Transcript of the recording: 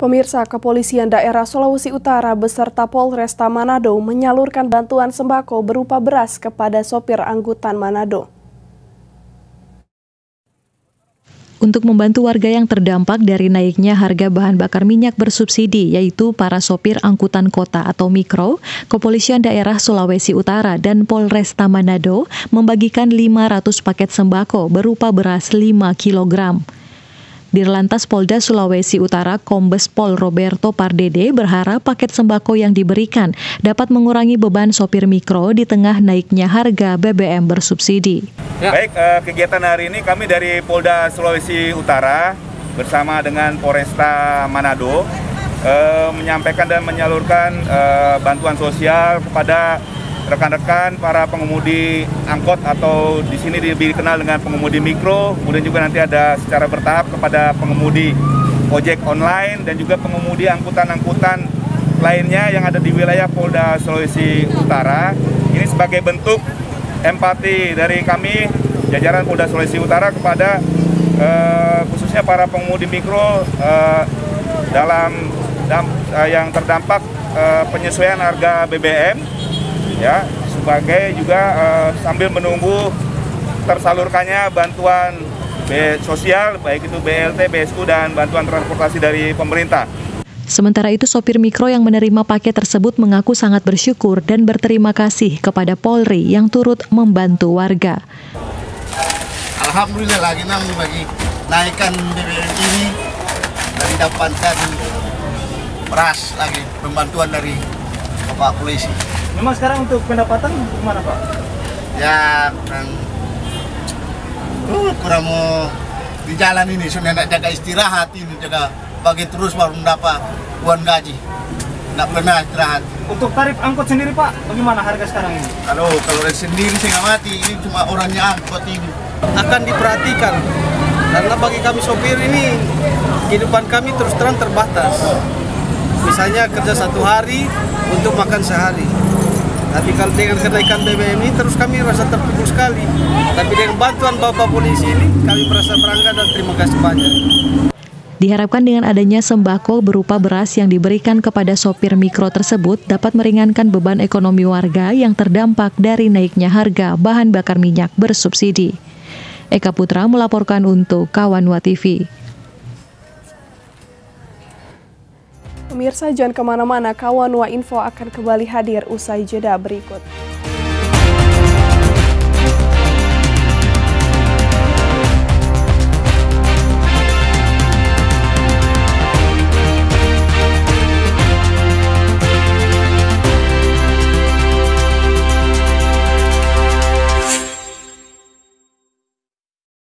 Pemirsa, Kepolisian Daerah Sulawesi Utara beserta Polresta Manado menyalurkan bantuan sembako berupa beras kepada sopir angkutan Manado. Untuk membantu warga yang terdampak dari naiknya harga bahan bakar minyak bersubsidi, yaitu para sopir angkutan kota atau mikro, Kepolisian Daerah Sulawesi Utara dan Polresta Manado membagikan 500 paket sembako berupa beras 5 kg. Dirlantas Polda Sulawesi Utara Kombes Pol Roberto Pardede berharap paket sembako yang diberikan dapat mengurangi beban sopir mikro di tengah naiknya harga BBM bersubsidi. Ya. Baik, kegiatan hari ini kami dari Polda Sulawesi Utara bersama dengan Polresta Manado menyampaikan dan menyalurkan bantuan sosial kepada rekan-rekan para pengemudi angkot atau di sini dikenal dengan pengemudi mikro, kemudian juga nanti ada secara bertahap kepada pengemudi ojek online dan juga pengemudi angkutan-angkutan lainnya yang ada di wilayah Polda Sulawesi Utara. Ini sebagai bentuk empati dari kami jajaran Polda Sulawesi Utara kepada khususnya para pengemudi mikro yang terdampak penyesuaian harga BBM. Ya, sebagai juga sambil menunggu tersalurkannya bantuan sosial, baik itu BLT, BSU, dan bantuan transportasi dari pemerintah. Sementara itu, sopir mikro yang menerima paket tersebut mengaku sangat bersyukur dan berterima kasih kepada Polri yang turut membantu warga. Alhamdulillah lagi bagi naikkan BBM ini dari dapatkan beras lagi pembantuan dari Bapak Polisi. Memang sekarang untuk pendapatan gimana Pak? Ya kurang mau di jalan ini, sudah tidak jaga istirahat ini, jaga bagi terus baru mendapat uang gaji. Tidak pernah istirahat. Untuk tarif angkot sendiri Pak, bagaimana harga sekarang ini? Kalau sendiri saya nggak mati, ini cuma orangnya angkot ini. Akan diperhatikan, karena bagi kami sopir ini, kehidupan kami terus terang terbatas. Misalnya kerja 1 hari untuk makan sehari. Tapi kalau dengan kenaikan BBM ini terus kami merasa terpukul sekali. Tapi dengan bantuan Bapak Polisi ini kami merasa bangga dan terima kasih banyak. Diharapkan dengan adanya sembako berupa beras yang diberikan kepada sopir mikro tersebut dapat meringankan beban ekonomi warga yang terdampak dari naiknya harga bahan bakar minyak bersubsidi. Eka Putra melaporkan untuk Kawanwa TV. Pemirsa, jangan kemana-mana, Kawanwa Info akan kembali hadir usai jeda berikut.